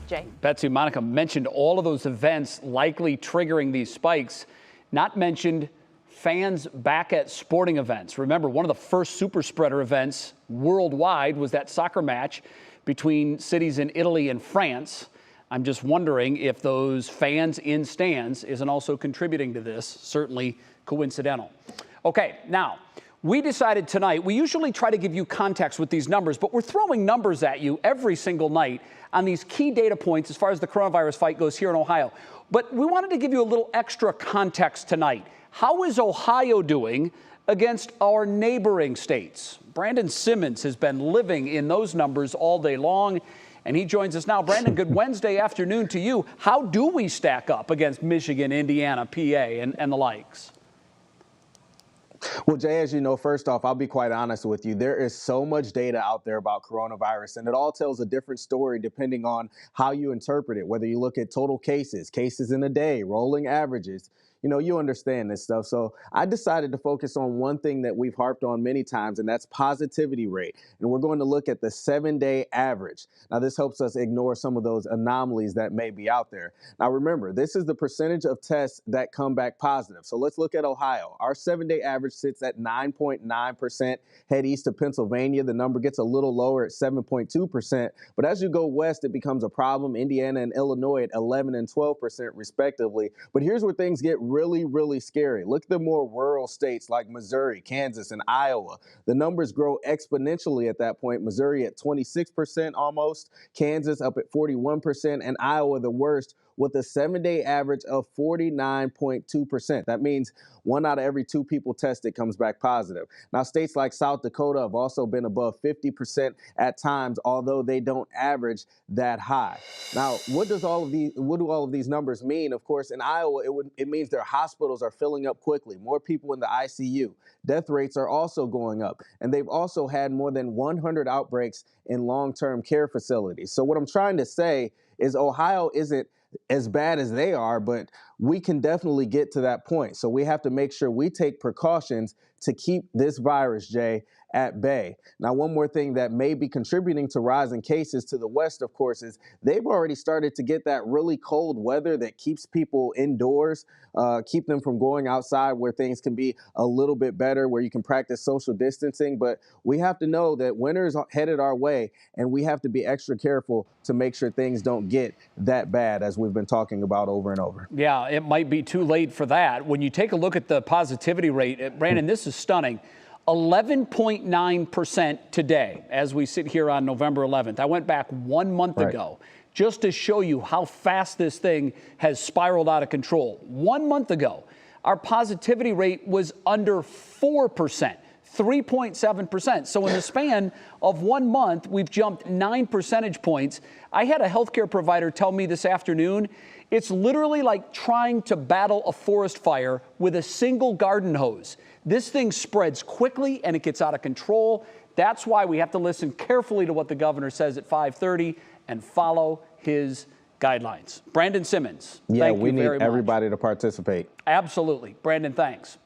Jay? Betsy, Monica mentioned all of those events likely triggering these spikes, not mentioned fans back at sporting events. Remember, one of the first super spreader events worldwide was that soccer match between cities in Italy and France. I'm just wondering if those fans in stands isn't also contributing to this. Certainly coincidental. Okay, now, we decided tonight, we usually try to give you context with these numbers, but we're throwing numbers at you every single night on these key data points as far as the coronavirus fight goes here in Ohio. But we wanted to give you a little extra context tonight. How is Ohio doing against our neighboring states? Brandon Simmons has been living in those numbers all day long, and he joins us now. Brandon, good Wednesday afternoon to you. How do we stack up against Michigan, Indiana, PA, and the likes? Well, Jay, as you know, first off, I'll be quite honest with you. There is so much data out there about coronavirus, and it all tells a different story depending on how you interpret it, whether you look at total cases in a day, rolling averages. You understand this stuff. So I decided to focus on one thing that we've harped on many times, and that's positivity rate. And we're going to look at the 7-day average. Now, this helps us ignore some of those anomalies that may be out there. Now, remember, this is the percentage of tests that come back positive. So let's look at Ohio. Our 7-day average sits at 9.9%. Head east to Pennsylvania, the number gets a little lower at 7.2%. But as you go west, it becomes a problem. Indiana and Illinois at 11 and 12% respectively. But here's where things get really, really scary. Look at the more rural states like Missouri, Kansas, and Iowa. The numbers grow exponentially at that point. Missouri at 26% almost, Kansas up at 41%, and Iowa the worst with a 7-day average of 49.2%. That means 1 out of every 2 people tested comes back positive. Now, states like South Dakota have also been above 50% at times, although they don't average that high. Now, what do all of these numbers mean? Of course, in Iowa, it means their hospitals are filling up quickly, more people in the ICU. Death rates are also going up, and they've also had more than 100 outbreaks in long-term care facilities. So what I'm trying to say is Ohio isn't as bad as they are, but we can definitely get to that point. So we have to make sure we take precautions to keep this virus, Jay, at bay. Now, one more thing that may be contributing to rising cases to the west, of course, is they've already started to get that really cold weather that keeps people indoors, keep them from going outside where things can be a little bit better, where you can practice social distancing. But we have to know that winter is headed our way, and we have to be extra careful to make sure things don't get that bad, as we've been talking about over and over. Yeah, it might be too late for that. When you take a look at the positivity rate, Brandon, this is stunning. 11.9% today as we sit here on November 11th. I went back 1 month ago just to show you how fast this thing has spiraled out of control. 1 month ago, our positivity rate was under 4%. 3.7%. So in the span of 1 month, we've jumped 9 percentage points. I had a healthcare provider tell me this afternoon, it's literally like trying to battle a forest fire with a single garden hose. This thing spreads quickly and it gets out of control. That's why we have to listen carefully to what the governor says at 5:30 and follow his guidelines. Brandon Simmons, yeah, thank you very much. We need everybody to participate. Absolutely. Brandon, thanks.